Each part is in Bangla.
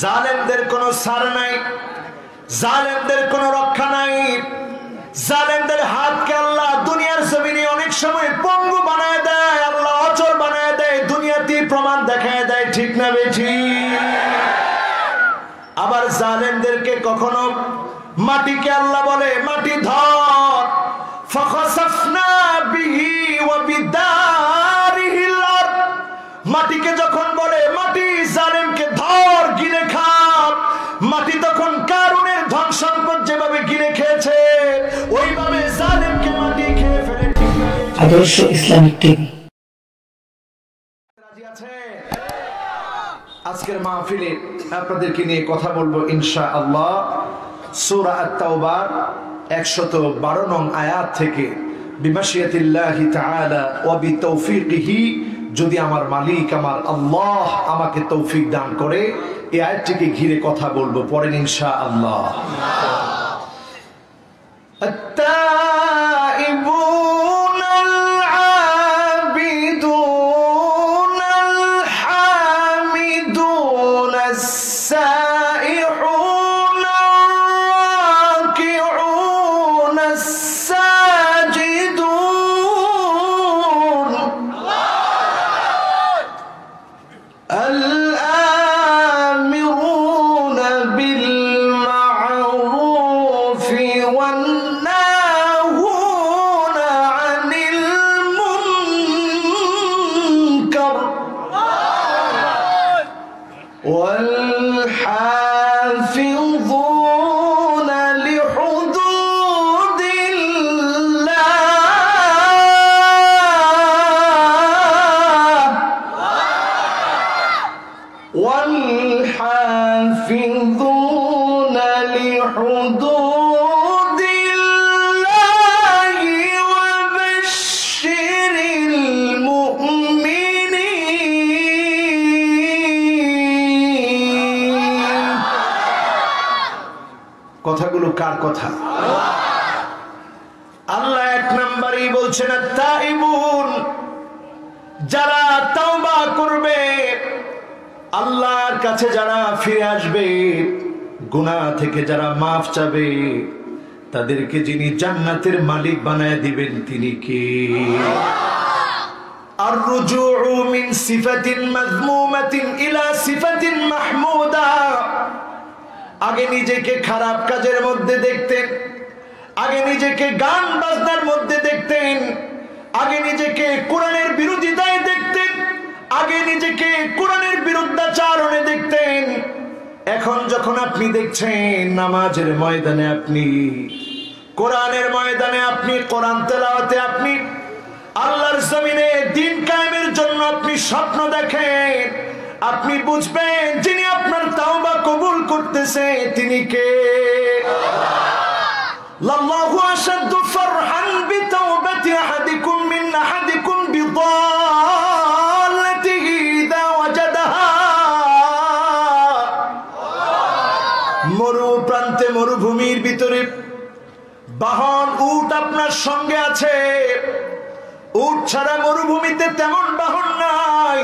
জালেমদের কোনো ছাড় নাই, জালেমদের কোনো রক্ষা নাই। জালেমদের হাতকে আল্লাহ দুনিয়ার জমিনে অনেক সময় পঙ্গু বানায় দেয়, আল্লাহ অচল বানায় দেয়, দুনিয়াতে প্রমাণ দেখায় দেয়, ঠিক না বেঠিক? আবার জালেমদেরকে কখনো মাটিকে আল্লাহ বলে মাটি ধর, ফাখাসাফনা বিহি ওয়া বিদারিহিল আরদ। মাটিকে যখন বলে মাটি জালেমকে ধর গিলে খা, মাটি তখন কারুনের ধন সম্পদ যেভাবে গিলে খেয়েছে ওইভাবে জালেমকে মাটি খেয়ে ফেলে। আদর্শ ইসলামিক টিভি রাজি আছে? আজকের মাহফিলে আপনাদেরকে নিয়ে কথা বলবো ইনশাআল্লাহ সূরা আত-তাওবা 112 নং আয়াত থেকে, বিমাশিয়াতিল্লাহি তাআলা ওয়া বিতৌফিকিহি, যদি আমার মালিক আমার আল্লাহ আমাকে তৌফিক দান করে, এই আয়াতটিকে ঘিরে কথা বলবো। পড়েন ইনশাআল্লাহ। التائبون العابدون الحامدون السائحون الراكعون الساجدون الآمرون بالمعروف والناهون عن المنكر والحافظون لحدود الله والحافظون لحدود الله وبشر المؤمنين। কথাগুলো কার কথা? আল্লাহ এক নম্বরেই বলছেন আত-তাইবুন, যারা তাওবা করবে, আল্লাহর কাছে যারা ফিরে আসবে, গুনাহ থেকে যারা মাফ চাবে, তাদেরকে যিনি জান্নাতের মালিক বানায় দিবেন তিনি কে? আর-রুজুউ মিন সিফাতিন মাযমুমাতিন ইলা সিফাতিন মাহমুদা। আগে নিজেকে খারাপ কাজের মধ্যে দেখতেন, আগে নিজেকে গান বাজনার মধ্যে দেখতেন, আগে নিজেকে কোরআনের বিরোধিতায় দেখতেন, আগে নিজেকে কোরআনের বিরুদ্ধাচারণে দেখতেন। এখন যখন আপনি দেখছেন নামাজের ময়দানে আপনি, কোরআনের ময়দানে আপনি, কোরআন তেলাওয়াতে আপনি, আল্লাহর জমিনে দ্বীন কায়েমের জন্য আপনি স্বপ্ন দেখেন, আপনি বুঝবেন যিনি আপনার তাওবা কবুল করতেছে তিনি কে? লাল্লাহু আশাদ্দু ফারহান বিতাওবাতি আহাদিকুম মিন আহাদিকুম বিদাল্লাতিহি ইযা ওয়াজাদাহা। মরু প্রান্তে, মরুভূমির ভিতরে বাহন উট আপনার সঙ্গে আছে, উট ছাড়া মরুভূমিতে তেমন বাহন নাই।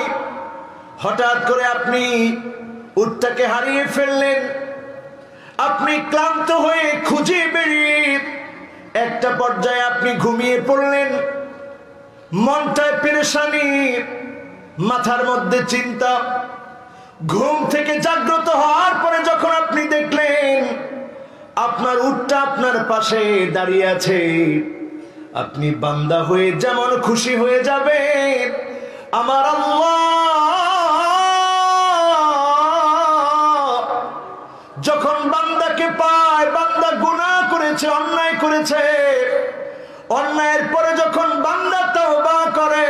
হঠাৎ করে আপনি উটটাকে হারিয়ে ফেললেন, আপনি ক্লান্ত হয়ে খুঁজে বেরিয়ে একটা পর্যায়ে আপনি ঘুমিয়ে পড়লেন, মনটায় পেরেশানি, মাথার মধ্যে চিন্তা। ঘুম থেকে জাগ্রত হওয়ার পরে যখন আপনি দেখলেন আপনার উটটা আপনার পাশে দাঁড়িয়ে আছে, আপনি বান্দা হয়ে যেমন খুশি হয়ে যাবেন, আমার আল্লাহ যখন বান্দাকে পায়, বান্দা গুনাহ করেছে, অন্যায় করেছে, অন্যায়ের পরে যখন বান্দা তাওবা করে,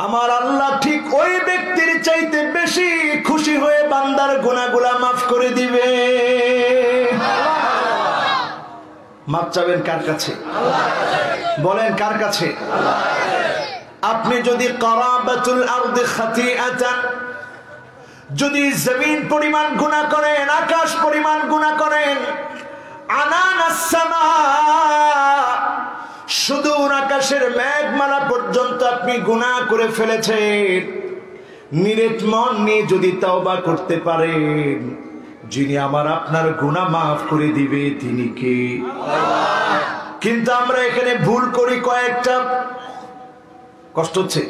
আমার আল্লাহ ঠিক ওই ব্যক্তির চাইতে বেশি খুশি হয়ে বান্দার গুনাহগুলা মাফ করে দিবে। মাফ চাবেন কার কাছে? বলেন কার কাছে? আপনি যদি কারাবাতুল আরদি খাতিআতান, যদি জমিন পরিমাণ গুনাহ করেন, আকাশ পরিমাণ গুনাহ করেন, আনানাস সামা, সুদূর আকাশের মেঘমালা পর্যন্ত আপনি গুনাহ করে ফেলেছেন, নিরেট মন নিয়ে যদি তওবা করতে পারেন, যিনি আমার আপনার গুনাহ মাফ করে দিবে তিনি কে? আল্লাহ। কিন্তু আমরা এখানে ভুল করি কয়েকটা। কষ্ট হচ্ছে?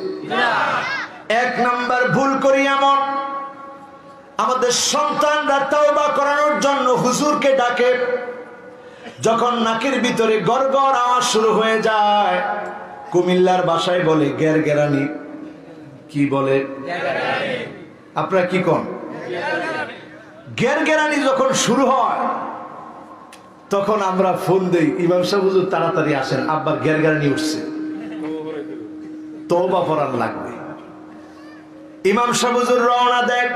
এক নাম্বার ভুল করি এমন, আমাদের সন্তানরা তওবা করানোর জন্য হুজুরকে ডাকে, যখন নাকের ভিতরে গড়গড় আওয়াজ শুরু হয়ে যায়, কুমিল্লার ভাষায় বলে গেরগেরানি। কি বলে? আপনারা কি কোন? গেরগেরানি যখন শুরু হয় তখন আমরা ফোন দেই, ইমাম সাহেব হুজুর তাড়াতাড়ি আসেন, আব্বার গেরগেরানি উঠছে, তওবা করার লাগবে। ইমাম সাহেব হুজুর রওনা দেন,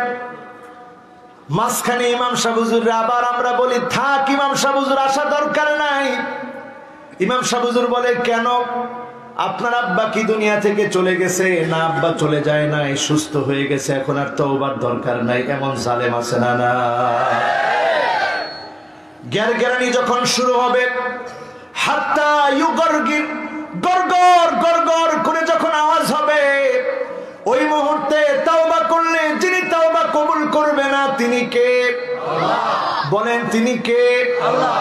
মাঝখানে ইমাম সাহেব হুজুর আবার আমরা বলি থাক, ইমাম সাহেব হুজুর আসা দরকার নাই। ইমাম সাহেব হুজুর বলে কেন? আপনার আব্বা কি দুনিয়া থেকে চলে গেছে? না, আব্বা চলে যায় নাই, সুস্থ হয়ে গেছে, এখন আর তওবার দরকার নাই। এমন জালেম আছে না? না। গেরগেরানি যখন শুরু হবে, হাত্তা ইউগরগির, গরগর গরগর করে যখন আওয়াজ হবে, ওই মুহূর্তে তওবা করলে যিনি তওবা কবুল করবে না তিনি কে? আল্লাহ। বলেন তিনি কে? আল্লাহ।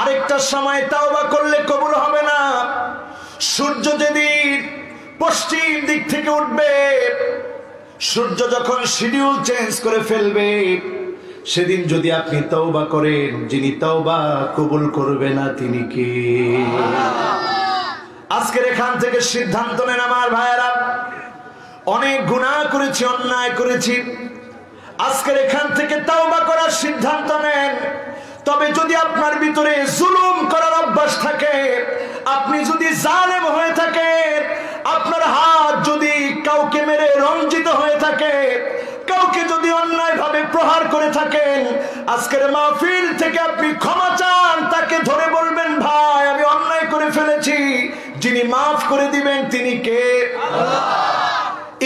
আরেকটা সময় তওবা করলে কবুল হবে না, সূর্য যেদিন পশ্চিম দিক থেকে উঠবে, সূর্য যখন শিডিউল চেঞ্জ করে ফেলবে, সেদিন যদি আপনি তওবা করেন, যিনি তওবা কবুল করবে না তিনি কে? আজকের এখান থেকে সিদ্ধান্ত নেন আমার ভাইয়েরা, অনেক গুনাহ করেছি, অন্যায় করেছি, আজকের এখান থেকে তওবা করার সিদ্ধান্ত নেন। তবে যদি আপনার ভিতরে জুলুম করার অভ্যাস থাকে, আপনি যদি জালেম হয়ে থাকেন, আপনার হাত যদি কাউকে মেরে রঞ্জিত হয়ে থাকে, কাউকে যদি অন্যায় ভাবে প্রহার করে থাকেন, আজকের মাহফিল থেকে আপনি ক্ষমা চান, তাকে ধরে বলবেন ভাই আমি অন্যায় করে ফেলেছি, যিনি মাফ করে দিবেন তিনি কে? আল্লাহ।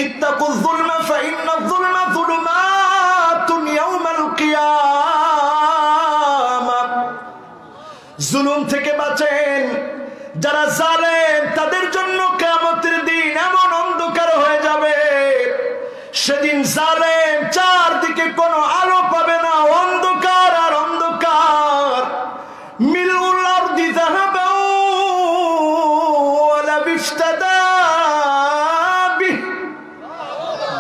ইত্তাকুয যুলমা ফাইন্নায যুলমা যুলুমাতুন ইয়াওমাল কিয়ামাহ। জুলুম থেকে বাঁচেন। যারা জালেম তাদের জন্য কিয়ামতের দিন এমন অন্ধকার হয়ে যাবে, সেদিন জালেম চারদিকে কোনো আলো পাবে না, অন্ধকার আর অন্ধকার। মিলউল আরদি যাহাবা ওয়ালা বিশতাদা বিহ।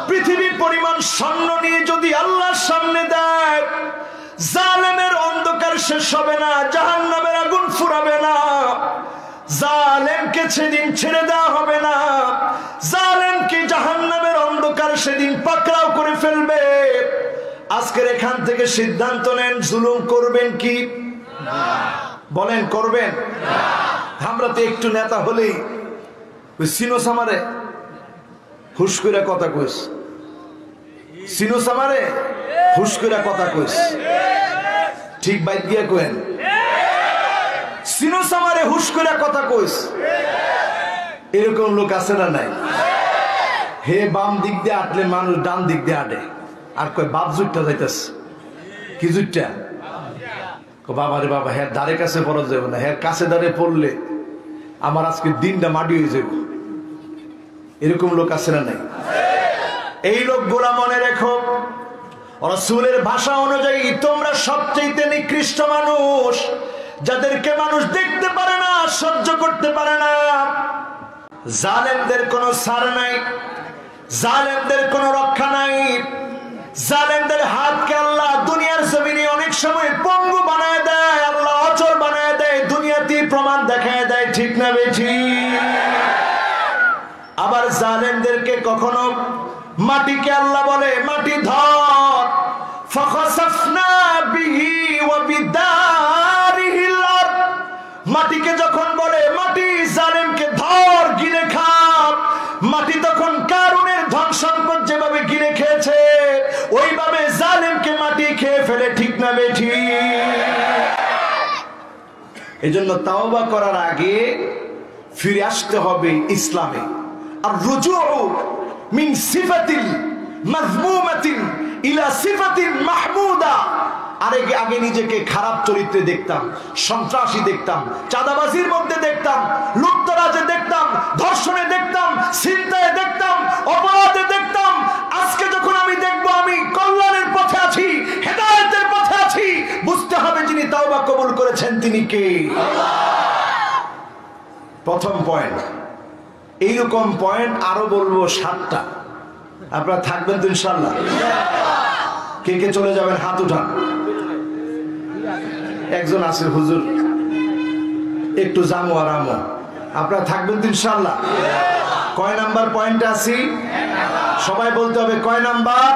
পৃথিবী পরিমাণ স্বর্ণ নিয়ে যদি আল্লাহর সামনে দেয়, জালেমের অন্ধকার শেষ হবে না, জাহান্নামের আগুন ফুরাবে না, জালেমকে সেদিন ছেড়ে দেওয়া হবে না, জালেমকে জাহান্নামের অন্ধকার সেদিন পাকড়াও করে ফেলবে। আজকের এখান থেকে সিদ্ধান্ত নেন, জুলুম করবেন কি? বলেন করবেন? আমরা তো একটু নেতা হলেই সিনোস আমারে হুশ করে কথা কইস, সিনোস আমারে হুশ করে কথা কইস, ঠিক বাইক দিয়ে কোয়েন, সিনোস আমারে হুশ করে কথা কইস, এরকম লোক আছে না নাই? হে বাম দিক দিয়ে আটলে মানুষ ডান দিক দিয়ে আটে, আর কয় বাপ জুটটা যাইতেছে। কি জুটটা? বাবা রে বাবা, হ্যাঁ দাঁড়ে কাছে পড়া যাবে না, হ্যাঁ কাছে দাঁড়ে পড়লে আমার আজকে দিনটা মাটি হয়ে যাবে। এরকম লোক আছে না নাই? এই লোকগুলা মনে রেখো, রাসূলের ভাষা অনুযায়ী তোমরা সবচেয়ে নিকৃষ্ট মানুষ, যাদেরকে মানুষ দেখতে পারে না, সহ্য করতে পারে না। জালেমদের কোনো ছাড় নাই, জালেমদের কোনো রক্ষা নাই। জালেমদের হাতকে আল্লাহ দুনিয়ার জমিনে অনেক সময় পঙ্গু বানায় দেয়, আল্লাহ অচল বানায় দেয়, দুনিয়াতেই প্রমাণ দেখায় দেয়, ঠিক না বেঠিক? আবার জালেমদেরকে কখনো মাটিকে আল্লাহ বলে মাটি ধর, ফাখাসাফনা বিহি ওয়া বিদারিহিল আরদ। মাটিকে যখন বলে মাটি জালেমকে ধর, গিলে খা, মাটি তখন কারুনের ধন সম্পদ যেভাবে গিলে খেয়েছে, ওইভাবে জালেমকে মাটি খেয়ে ফেলে, ঠিক না বেঠিক? এজন্য তাওবা করার আগে ফিরে আসতে হবে ইসলামে। আর রুজু মিন সিফাতিল মাযমুমাতিন ইলা সিফাতিন মাহমুদা। আগে নিজেকে খারাপ চরিত্রে দেখতাম, সন্ত্রাসী দেখতাম, চাঁদাবাজির মধ্যে দেখতাম, লুটতরাজে দেখতাম, ধর্ষণে দেখতাম, ছিনতাইয়ে দেখতাম, অপরাধে দেখতাম। আজকে আজকে যখন আমি দেখবো আমি কল্যাণের পথে আছি, হেদায়েতের পথে আছি, বুঝতে হবে যিনি তাওবা কবুল করেছেন তিনি কে। প্রথম পয়েন্ট। এইরকম পয়েন্ট আরো বলবো 7টা। আপনারা থাকবেন তো ইনশাআল্লাহ? কে কে চলে যাবেন হাত উঠান। একজন আছে হুজুর, একটু জামু আর আমো। আপনারা থাকবেন তো ইনশাআল্লাহ? কয় নাম্বার পয়েন্টে আছি? সবাই বলতে হবে কয় নাম্বার।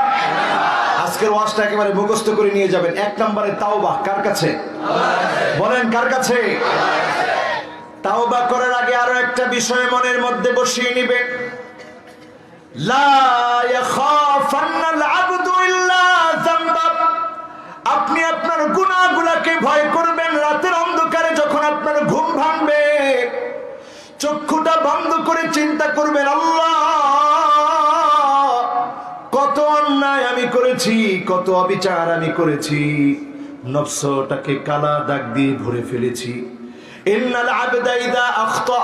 আজকের ওয়াজটা একেবারে মুখস্থ করে নিয়ে যাবেন। 1 নম্বরে তাওবা। কার কাছে? বলেন কার কাছে? তাওবা করার আগে আরো একটা বিষয় মনের মধ্যে বসিয়ে নেবেন। লা ইয়াখাফান্নাল আবদু ইল্লা যামবা। আপনি আপনার গুনাহগুলোকে ভয় করবেন। রাতের অন্ধকারে যখন আপনার ঘুম ভাঙবে, চক্ষুটা বন্ধ করে চিন্তা করবেন, আল্লাহ কত অন্যায় আমি করেছি, কত অবিচার আমি করেছি, নফসটাকে কালা দাগ দিয়ে ভরে ফেলেছি। ইন্নাল আবদা ইযা আখতা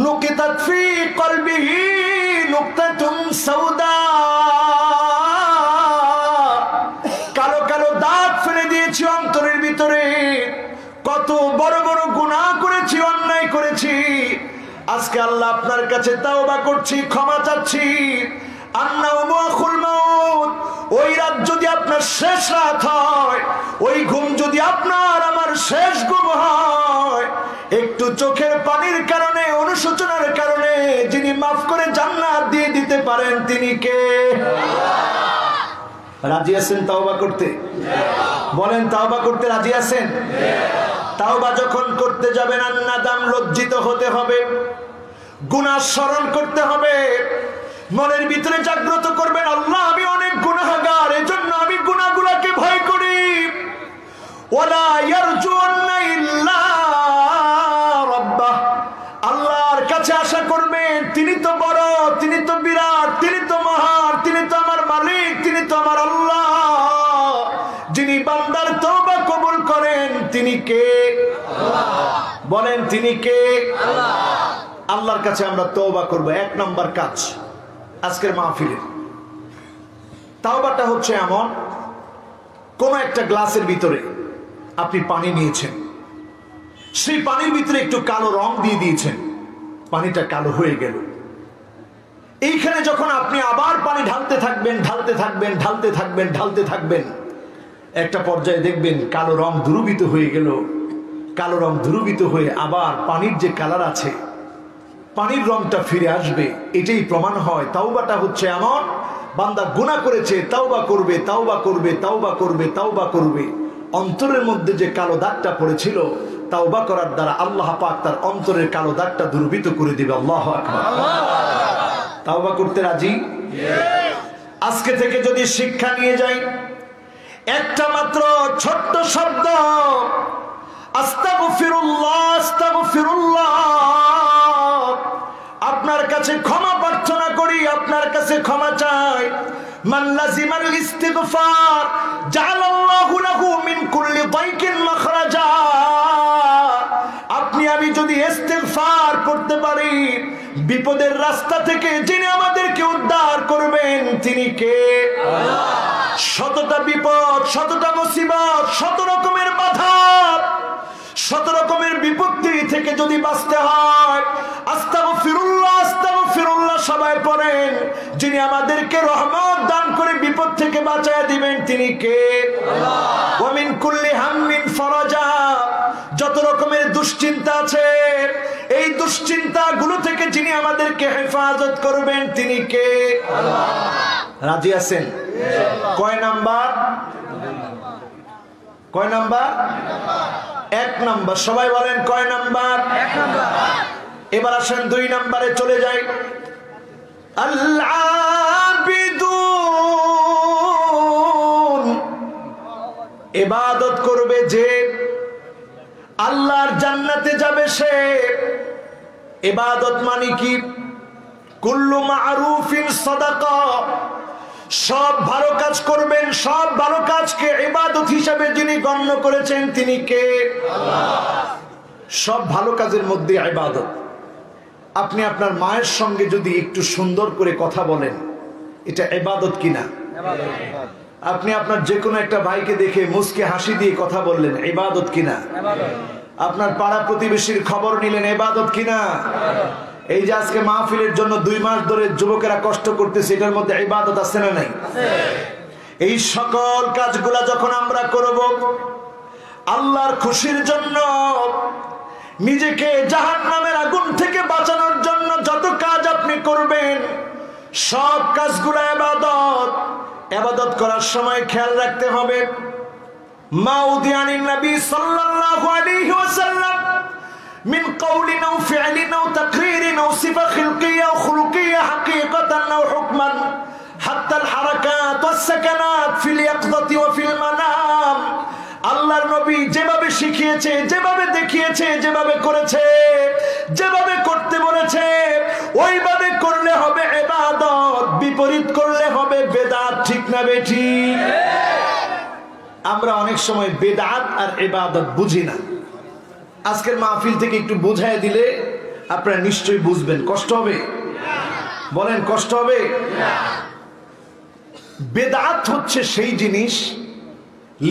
নুকিতাত ফি কলবিহি নুকতাতুন সাউদা। কালো কালো দাগ ফেলে দিয়েছি অন্তরের ভিতরে। কত বড় বড় গুনাহ করেছি, অন্যায় করেছি। আজকে আল্লাহ আপনার কাছে তাওবা করছি, ক্ষমা চাচ্ছি। ওই রাত যদি আপনার শেষ রাত হয়, ওই ঘুম যদি আপনার আমার শেষ ঘুম হয়, একটু চোখের পানির কারণে, অনুশোচনার কারণে যিনি মাফ করে জান্নাত দিয়ে দিতে পারেন তিনি কে? রাজি আছেন তাওবা করতে? বলেন তাওবা করতে রাজি আছেন? তাওবা যখন করতে যাবেন আন্নাদাম, লজ্জিত হতে হবে, গুনাহ স্মরণ করতে হবে, মনের ভিতরে জাগ্রত করবেন আল্লাহ আমি অনেক গুনাহগার, এজন্য আমি গুনাহগুলোকে ভয় করি। ওয়ালা ইয়ারজুনা ইল্লা রাব্বাহ। আল্লাহর কাছে আশা করবেন তিনি তো বড়, তিনি তো বিরাট, তিনি তো মহান, তিনি তো আমার মালিক, তিনি তো আমার আল্লাহ। যিনি বান্দার তওবা কবুল করেন তিনি কে? আল্লাহ। বলেন তিনি কে? আল্লাহ। আল্লাহর কাছে আমরা তওবা করব। 1 নাম্বার কাজ আজকের মাহফিলে। তাওবাটা হচ্ছে এমন, কোন একটা গ্লাসের ভিতরে আপনি পানি নিয়েছেন, সেই পানির ভিতরে একটু কালো রং দিয়ে দিয়েছেন, পানিটা কালো হয়ে গেল। এইখানে যখন আপনি আবার পানি ঢালতে থাকবেন, ঢালতে থাকবেন, ঢালতে থাকবেন, ঢালতে থাকবেন, একটা পর্যায়ে দেখবেন কালো রং দ্রবীত হয়ে গেল। কালো রং দ্রবীত হয়ে আবার পানির যে কালার আছে, পানির রংটা ফিরে আসবে। এটাই প্রমাণ হয় তাওবাটা হচ্ছে এমন, বান্দা গুনাহ করেছে, তাওবা করবে, তাওবা করবে, তাওবা করবে, তাওবা করবে। অন্তরের মধ্যে যে কালো দাগটা পড়েছিল, তাওবা করার দ্বারা আল্লাহ পাক তার অন্তরের কালো দাগটা দুর্বৃত করে দিবে। আল্লাহু আকবার। তাওবা করতে রাজি? আজকে থেকে যদি শিক্ষা নিয়ে যাই, একটা মাত্র ছোট্ট শব্দ আস্তাগফিরুল্লাহ, আস্তাগফিরুল্লাহ, আপনার কাছে ক্ষমা প্রার্থনা করি, আপনার কাছে ক্ষমা চাই। মান লাজিমাল ইস্তিগফার জাআলাল্লাহু লাহু মিন কুল্লি দাইকিন মাখরাজা। আপনি আমি যদি ইস্তিগফার করতে পারি, বিপদের রাস্তা থেকে যিনি আমাদেরকে উদ্ধার করবেন তিনি কে? আল্লাহ। শতটা বিপদ, শতটা মুসিবত, শত রকমের বাধা, শত রকমের বিপত্তি থেকে যদি বাঁচতে হয়, আস্তাগফিরুল্লাহ, আস্তাগফিরুল্লাহ সবাই পড়েন। যিনি আমাদেরকে রহমত দান করে বিপদ থেকে বাঁচায় দিবেন তিনি কে? আল্লাহ। ওয়া মিন কুল্লি হাম্মিন ফারাজা। যত রকমের দুশ্চিন্তা আছে, এই দুশ্চিন্তা গুলো থেকে যিনি আমাদেরকে হেফাজত করবেন তিনি কে? আল্লাহ। রাজি আছেন? কয় নাম্বার? কয় নাম্বার? 1 নাম্বার। সবাই বলেন কয় নাম্বার? 1 নাম্বার। এবার আসেন 2 নাম্বারে চলে যাই। আল আবিদুন, ইবাদত করবে যে, আল্লাহর জান্নাতে যাবে সে। ইবাদত মানে কি? কুল্লু মা'রুফিন সাদাকা। সব ভালো কাজ করবেন, সব ভালো কাজকে ইবাদত হিসাবে যিনি গণ্য করেছেন তিনি কে? আল্লাহ। সব ভালো কাজের মধ্যে ইবাদত। আপনি আপনার মায়ের সঙ্গে যদি একটু সুন্দর করে কথা বলেন, এটা ইবাদত কিনা? আপনি আপনার যে কোনো একটা ভাইকে দেখে মুস্কে হাসি দিয়ে কথা বললেন, ইবাদত কিনা? আপনার পাড়া প্রতিবেশীর খবর নিলেন, ইবাদত কিনা? এই যে আজকে মাহফিলের জন্য 2 মাস ধরে যুবকেরা কষ্ট করতেছে, এটার মধ্যে ইবাদত আছে না নাই? এই সকল কাজগুলা যখন আমরা করব আল্লাহর খুশির জন্য, নিজেকে জাহান্নামের আগুন থেকে বাঁচানোর জন্য যত কাজ আপনি করবেন সব কাজগুলো ইবাদত। ইবাদত করার সময় খেয়াল রাখতে হবে মাউদিয়ানিন নবী সাল্লাল্লাহু আলাইহি ওয়াসাল্লাম মিন কওলিন আও ফি'লিন আও তাকরিরিন আও সিফা খিলকিয়া আও খুলুকিয়া হাকীকাতান আও হুকমান হাত্তা আল হারাকাত ওয়াস সাকানাত ফিল ইয়াকযাতি ওয়া ফিল মানাম। আল্লাহর নবী যেভাবে শিখিয়েছে, যেভাবে দেখিয়েছে, যেভাবে করেছে, যেভাবে করতে বলেছে ওইভাবে করলে হবে ইবাদত, বিপরীত করলে হবে বেদাত। ঠিক না বেঠিক? আমরা অনেক সময় বেদাত আর ইবাদত বুঝি না। আজকের মাহফিল থেকে একটু বুঝায় দিলে আপনারা নিশ্চয়ই বুঝবেন। কষ্ট হবে? বলেন কষ্ট হবে? বেদাত হচ্ছে সেই জিনিস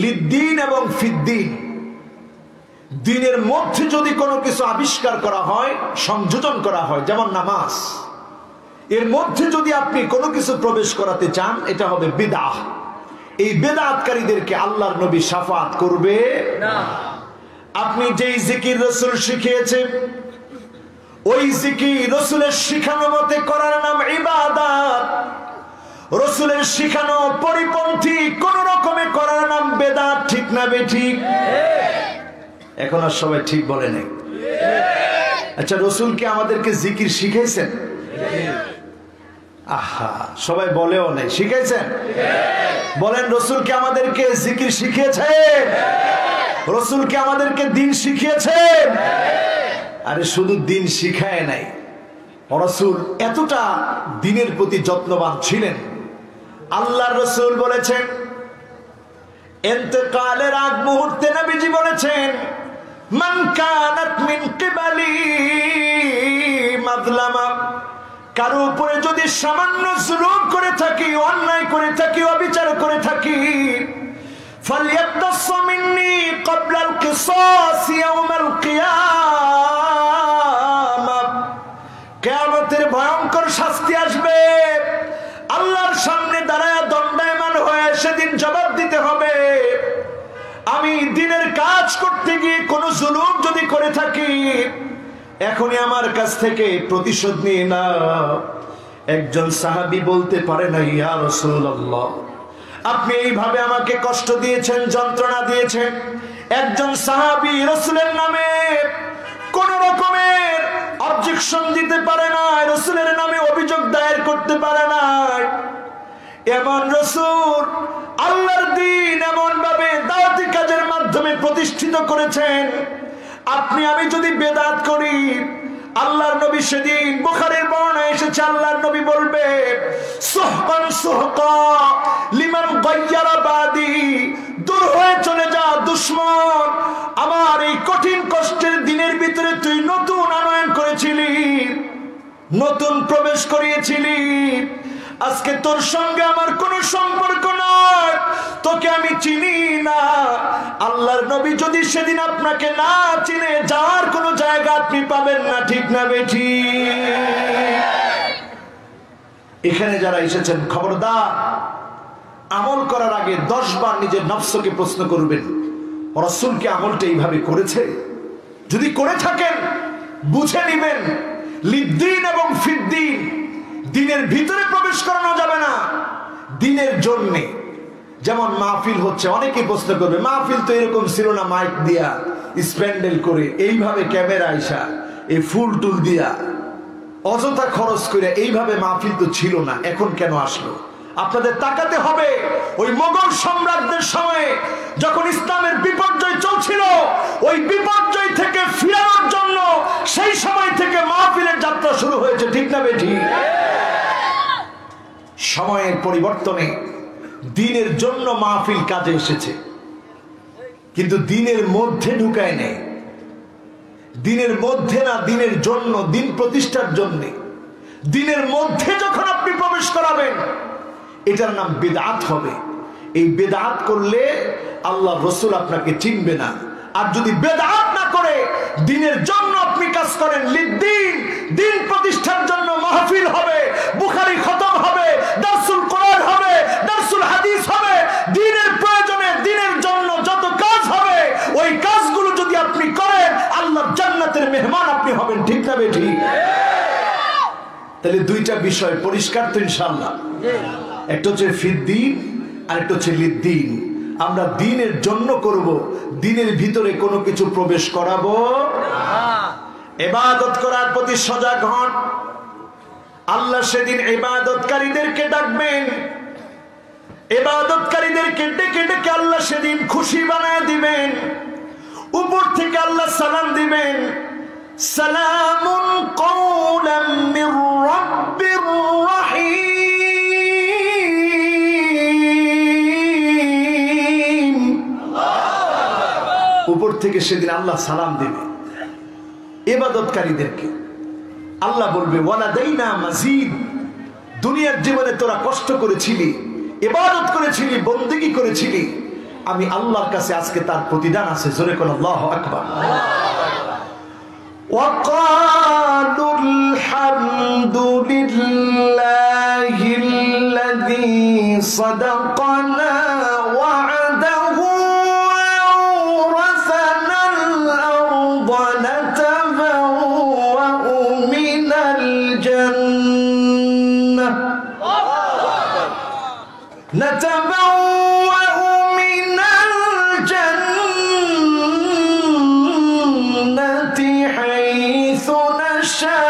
লিদ্দিন এবং ফিদ্দিন, দিনের মধ্যে যদি কোনো কিছু আবিষ্কার করা হয়, সংযোজন করা হয়, যেমন নামাজ, এর মধ্যে যদি আপনি কোনো কিছু প্রবেশ করাতে চান এটা হবে বিদআহ। এই বেদাতকারীদেরকে আল্লাহর নবী শাফাত করবে না। আপনি যেই জিকির রাসূল শিখিয়েছে ওই জিকির রাসূলের শিখানো মতে করার নাম ইবাদত। রাসূলের শিখানো পরিপন্থী কোন রকমে করার নাম বেদাত। ঠিক না বেঠিক? এখন আর সবাই ঠিক বলে নাই। আচ্ছা, রাসূল কি আমাদেরকে জিকির শিখাইছেন? আহা, সবাই বলেও নাই। শিখাইছেন? বলেন, রাসূল কি আমাদেরকে জিকির শিখিয়েছেন? রাসূল কি আমাদেরকে দ্বীন শিখিয়েছেন? আরে শুধু দ্বীন শিখায় নাই, রাসূল এতটা দ্বীনের প্রতি যত্নবান ছিলেন। আল্লাহর রাসূল বলেছেন, ইন্তেকালের আগ মুহূর্তে নবীজি বলেছেন, মান কানাত মিন কিবালি মাযলামা, কারো উপরে যদি সামান্য জুলুম করে থাকি, অন্যায় করে থাকি, অবিচার করে থাকি, ফালইয়াতাস মিন্নি ক্বাবলা আল কিসাস ইয়াউমাল কিয়ামা, কিয়ামতের ভয়ঙ্কর শাস্তি আসবে। আল্লাহর সামনে দাঁড়ায় দণ্ডায়মান হয়ে সেদিন জবাব দিতে হবে। আমি দ্বীনের কাজ করতে গিয়ে কোনো জুলুম যদি করে থাকি, এখনই আমার কাছ থেকে প্রতিশোধ নিয়ে না। একজন সাহাবী বলতে পারে না, ইয়া রাসূলুল্লাহ, আপনি এইভাবে আমাকে কষ্ট দিয়েছেন, যন্ত্রণা দিয়েছেন। একজন সাহাবী রাসূলের নামে কোন রকমের অবজেকশন দিতে পারে না, রাসূলের নামে অভিযোগ দায়ের করতে পারে না। এমন রাসূল আল্লাহর দ্বীন এমন ভাবে দাওয়াতি কাজের মাধ্যমে প্রতিষ্ঠিত করেছেন। আপনি আমি যদি বেদাত করি, আল্লাহর নবী সেদিন বুখারীর বর্ণনায় এসেছে, আল্লাহর নবী বলবে, সুহকান সুহকা লিমান গায়্যারা বাদি, দূর হয়ে চলে যা দুশমন, আমার এই কঠিন কষ্টের দিনের ভিতরে তুই নতুন আনয়ন করেছিলি, নতুন প্রবেশ করিয়েছিলি। আজকে তোর সঙ্গে আমার কোনো সম্পর্ক নয়, তোকে আমি চিনি না। আল্লাহর নবী যদি সেদিন আপনাকে না চিনে, যাওয়ার কোনো জায়গা আপনি পাবেন না। ঠিক না বেঠিক? এখানে যারা এসেছেন, খবরদার, আমল করার আগে 10 বার নিজের নফসকে প্রশ্ন করবেন, রাসূল কি আমলটা এইভাবে করেছে? যদি করে থাকেন বুঝে নিবেন লিদ্দিন এবং ফিদ্দিন, দ্বীনের ভিতরে প্রবেশ করানো যাবে না। দ্বীনের জন্যে যেমন মাহফিল হচ্ছে, অনেকে প্রশ্ন করবে, মাহফিল তো এরকম ছিল না, মাইক দিয়া স্প্যান্ডেল করে এইভাবে ক্যামেরা আইসা এই ফুল টুল দিয়া অযথা খরচ করে এইভাবে মাহফিল তো ছিল না, এখন কেন আসলো? আপনাদের তাকাতে হবে, ওই মোগল সম্রাটদের সময়ে যখন ইসলামের বিপর্যয় চলছিল, ওই বিপর্যয় থেকে ফিরানোর জন্য সেই সময় থেকে মাহফিলের যাত্রা শুরু হয়েছে। ঠিক না বেঠিক? সময়ের পরিবর্তনে দ্বীনের জন্য মাহফিল কাজে এসেছে, কিন্তু দ্বীনের মধ্যে ঢুকায় নেই। দ্বীনের মধ্যে না, দ্বীনের জন্য, দ্বীন প্রতিষ্ঠার জন্য। দ্বীনের মধ্যে যখন আপনি প্রবেশ করাবেন, এটার নাম বিদআত হবে। এই বিদআত করলে আল্লাহ রাসূল আপনাকে চিনবে না। আর যদি বিদআত না করে দ্বীনের জন্য আপনি কাজ করেন, লিদ্দীন, দ্বীন প্রতিষ্ঠার জন্য মাহফিল হবে, বুখারী খতম হবে, দারসুল কোরআন হবে, দারসুল হাদিস হবে, দ্বীনের প্রয়োজনে দ্বীনের জন্য যত কাজ হবে ওই কাজগুলো যদি আপনি করেন আল্লাহর জান্নাতের মেহমান আপনি হবেন। ঠিক না বেঠিক? তাহলে দুইটা বিষয় পরিষ্কার তো ইনশাআল্লাহ। একটা হচ্ছে ফিদ্দীন আর একটা হচ্ছে লিদ্দীন। আমরা দ্বীনের জন্য করব, দ্বীনের ভিতরে কোনো কিছু প্রবেশ করাবো না। ইবাদত করার প্রতি সজাগ হন। আল্লাহ সেদিন ইবাদতকারীদেরকে ডাকবেন, ইবাদতকারীদেরকে ডেকে ডেকে আল্লাহ সেদিন খুশি বানায় দিবেন। উপর থেকে আল্লাহ সালাম দিবেন, সালামুন কওলাম মির রাব্বির রাহিম। উপর থেকে সেদিন আল্লাহ সালাম দিবে ইবাদতকারীদেরকে। আল্লাহ বলবে ওয়ালাদাইনা মাজিদ। দুনিয়ার জীবনে তোরা কষ্ট করেছিলি, ইবাদত করেছিলি, বন্দেগী করেছিলি, আমি আল্লাহর কাছে আজকে তার প্রতিদান আছে। জোরে কোন আল্লাহু আকবার। وقالوا الحمد لله الذي صدقنا وعده وأورثنا الأرض نتبوأ من الجنة حيث نشاء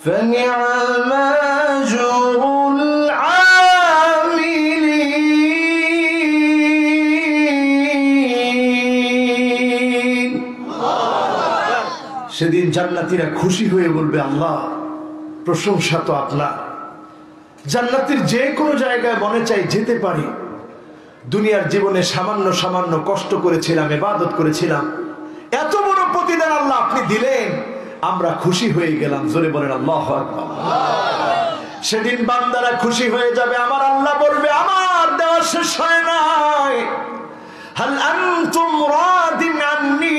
فنعم أجر العاملين। সেদিন জান্নাতীরা খুশি হয়ে বলবে, আল্লাহ প্রশংসা তো আপনার। জান্নাতের যে কোনো জায়গায় মনে চাই যেতে পারি। দুনিয়ার জীবনে সামান্য সামান্য কষ্ট করেছিলাম, ইবাদত করেছিলাম, এত বড় প্রতিদান আল্লাহ আপনি দিলেন, আমরা খুশি হয়ে গেলাম। জোরে বলেন আল্লাহু আকবার। সেদিন বান্দারা খুশি হয়ে যাবে। আমার আল্লাহ বলবে, আমার দেওয়া শেষ হয় নাই। হাল আনতুম রাদিন আন্নী।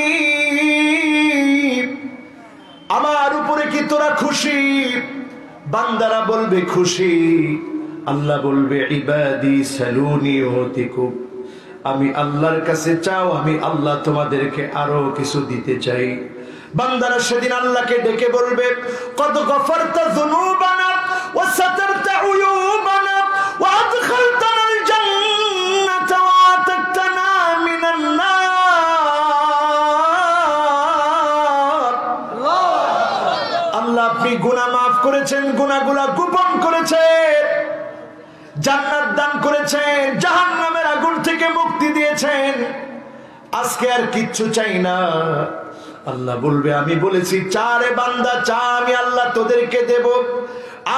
আমার উপরে কি তোরা খুশি? বান্দারা বলবে খুশি। আল্লাহ বলবে, ইবাদি সালুনি উতিকুম। আমি আল্লাহর কাছে চাও, আমি আল্লাহ তোমাদেরকে আরো কিছু দিতে চাই। বান্দারা সেদিন আল্লাহকে ডেকে বলবে, কদ গফরতা যুনুবানা ওয়া সাতারতা উয়ুবানা ওয়া আদখালতানাল জান্নাতা ওয়া আতাকতানা মিনান নার। আল্লাহ আপনি গুনাহ মাফ করেছেন, গুনাহগুলো গোপন করেছেন, জান্নাত দান করেছেন, জাহান্নামের আগুন থেকে মুক্তি দিয়েছেন। আজকে আর কিচ্ছু চাই না। আল্লাহ বলবে, আমি বলেছি চারে বান্দা চা, আমি আল্লাহ তোদেরকে দেব।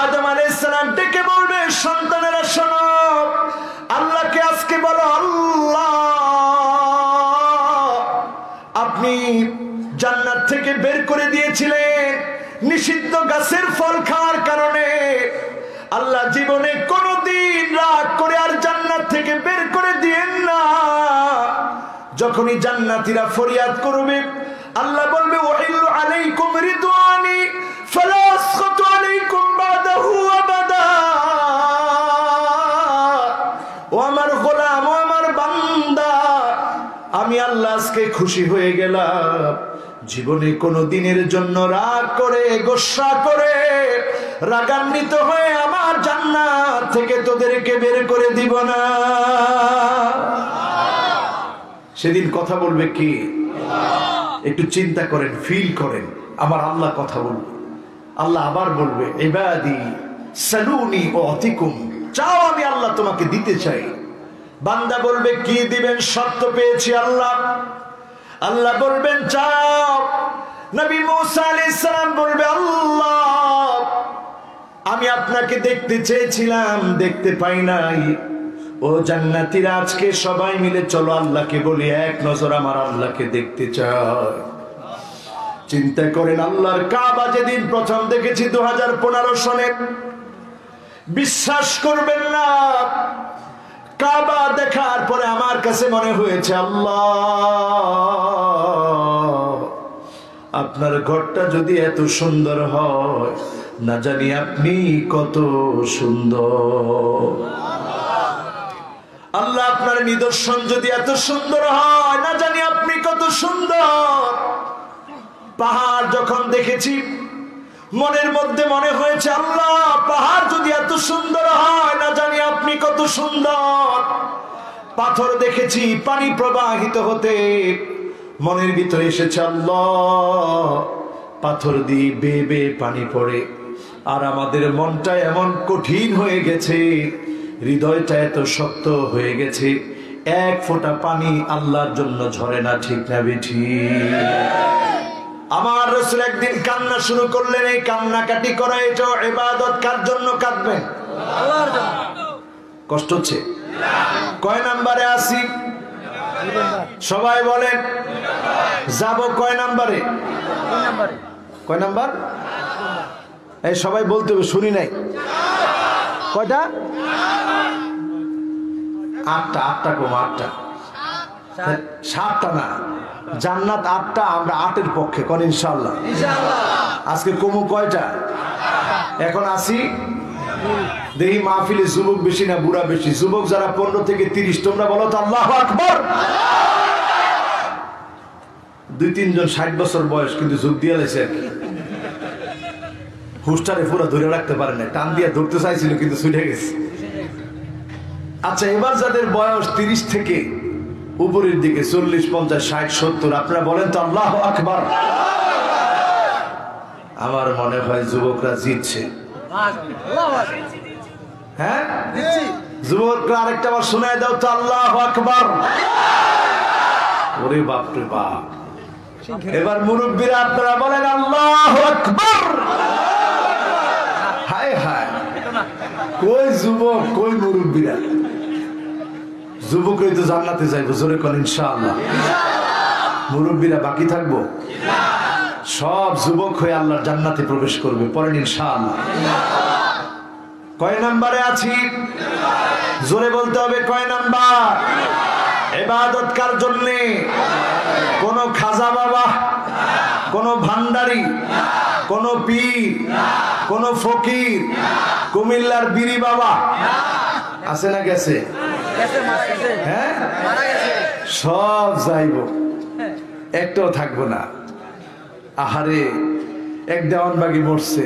আদম আলাইহিস সালাম ডেকে বলবে, সন্তানেরা শোনো, আল্লাহকে আজকে বলো, আল্লাহ আপনি জান্নাত থেকে বের করে দিয়েছিলেন নিষিদ্ধ গাছের ফল খাওয়ার কারণে। আল্লাহ জীবনে কোনদিন রাগ করে আর জান্নাত থেকে বের করে দিয়েন না। যখনই জান্নাতীরা ফরিয়াদ করবে, আল্লাহ বলবে, ওয়াহিল্লু আলাইকুম রিদওয়ানি ফালা আসখাতু আলাইকুম বাদাহু আবাদা। ও আমার গোলাম, ও আমার বান্দা, আমি আল্লাহ আজকে খুশি হয়ে গেলাম। জীবনে কোনো দিনের জন্য রাগ করে, গোসা করে, রাগান্বিত হয়ে আমার জান্নাত থেকে তোদেরকে বের করে দিব না। সেদিন কথা বলবে কি? একটু চিন্তা করেন, ফিল করেন, আমার আল্লাহ কথা বলবে। আল্লাহ আবার বলবে, ইবাদি সালুনি উতিকুম। চাও, আমি আল্লাহ তোমাকে দিতে চাই। বান্দা বলবে, কি দিবেন? শর্ত পেয়েছি আল্লাহ। আল্লাহ বলবেন, চাও। নবী মুসা আলাইহিস সালাম বলবে, আল্লাহ আমি আপনাকে দেখতে চেয়েছিলাম, দেখতে পাই নাই। ও জান্নাতীরা, আজকে সবাই মিলে চলো আল্লাহকে বলি, এক নজর আমার আল্লাহকে দেখতে চাই। চিন্তা করেন, আল্লাহর কাবা যেদিন প্রথম দেখেছি 2015 সনে, বিশ্বাস করবেন না, কাবা দেখার পরে আমার কাছে মনে হয়েছে আল্লাহ, আপনার ঘরটা যদি এত সুন্দর হয়, না জানি আপনি কত সুন্দর। আল্লাহ, আপনার নিদর্শন যদি এত সুন্দর হয়, না জানি আপনি কত সুন্দর। পাহাড় যখন দেখেছি, মনের মধ্যে মনে হয়েছে আল্লাহ, পাহাড় যদি এত সুন্দর হয়, না জানি আপনি কত সুন্দর। পাথর দেখেছি পানি প্রবাহিত হতে, মনের ভিতরে এসেছে আল্লাহ, পাথর দিয়ে বেয়ে বেয়ে পানি পড়ে। আর আমাদের মনটা এমন কঠিন হয়ে গেছে, হৃদয়টা এত শক্ত হয়ে গেছে, এক ফোঁটা পানি আল্লাহর জন্য ঝরে না। ঠিক না বেঠি? আমার রাসূল একদিন কান্না শুরু করলেন। এই কান্নাকাটি করা এটা ইবাদত। কার জন্য কাঁদবেন? আল্লাহর জন্য। কষ্ট হচ্ছে? কয় নাম্বারে আছি? সবাই বলেন। যাব কয় নাম্বারে? কয় নাম্বার? এই সবাই বলতে হবে, শুনি নাই। কয়টা? 8টা। 8টা কম, 8টা। 7টা না, জান্নাত 8টা, আমরা 8-এর পক্ষে। কোন ইনশাআল্লাহ? আজকে কমু কয়টা? এখন আসি দেখি মাহফিলে যুবক বেশি না বুড়া বেশি? যুবক যারা 15 থেকে 30, তোমরা বলো তো আল্লাহু আকবার। 2-3 জন 60 বছর বয়স, কিন্তু যোগ দিয়ে লেছে। হুস্টারে পুরো ধরে রাখতে পারে না, টান দিয়ে ধরতে চাইছিল কিন্তু ছুটে গেছে। আচ্ছা, এবার যাদের বয়স 30 থেকে উপরের দিকে, 40, 50, 60, 70, আপনারা বলেন তো আল্লাহু আকবার। আমার মনে হয় যুবকরা জিতছে। হ্যাঁ, যুবকরা আরেকটা বার শোনায় দাও তো আল্লাহু আকবার। ওরে বাপ রে বাপ। এবার মুরব্বীরা আপনারা বলেন আল্লাহু আকবার। হায় হায়, কই যুবক, কই মুরব্বীরা? যুবকরাই তো জান্নাতে যাইবো, জোরে কোন ইনশাআল্লাহ। মুরব্বীরা বাকি থাকবো? সব যুবক হয়ে আল্লাহর জান্নাতে প্রবেশ করবে, পরেন ইনশাআল্লাহ। কয় নাম্বারে আছি? জোরে বলতে হবে, কয় নাম্বার? ইবাদত কার জন্যে? কোন খাজা বাবা, কোন ভান্ডারি, কোন পীর, কোন ফকির, কুমিল্লার বিরি বাবা আছে না গেছে? হ্যাঁ, সব যাইব, একটাও থাকবো না। আহারে, এক দেওয়ানবাগি মরছে।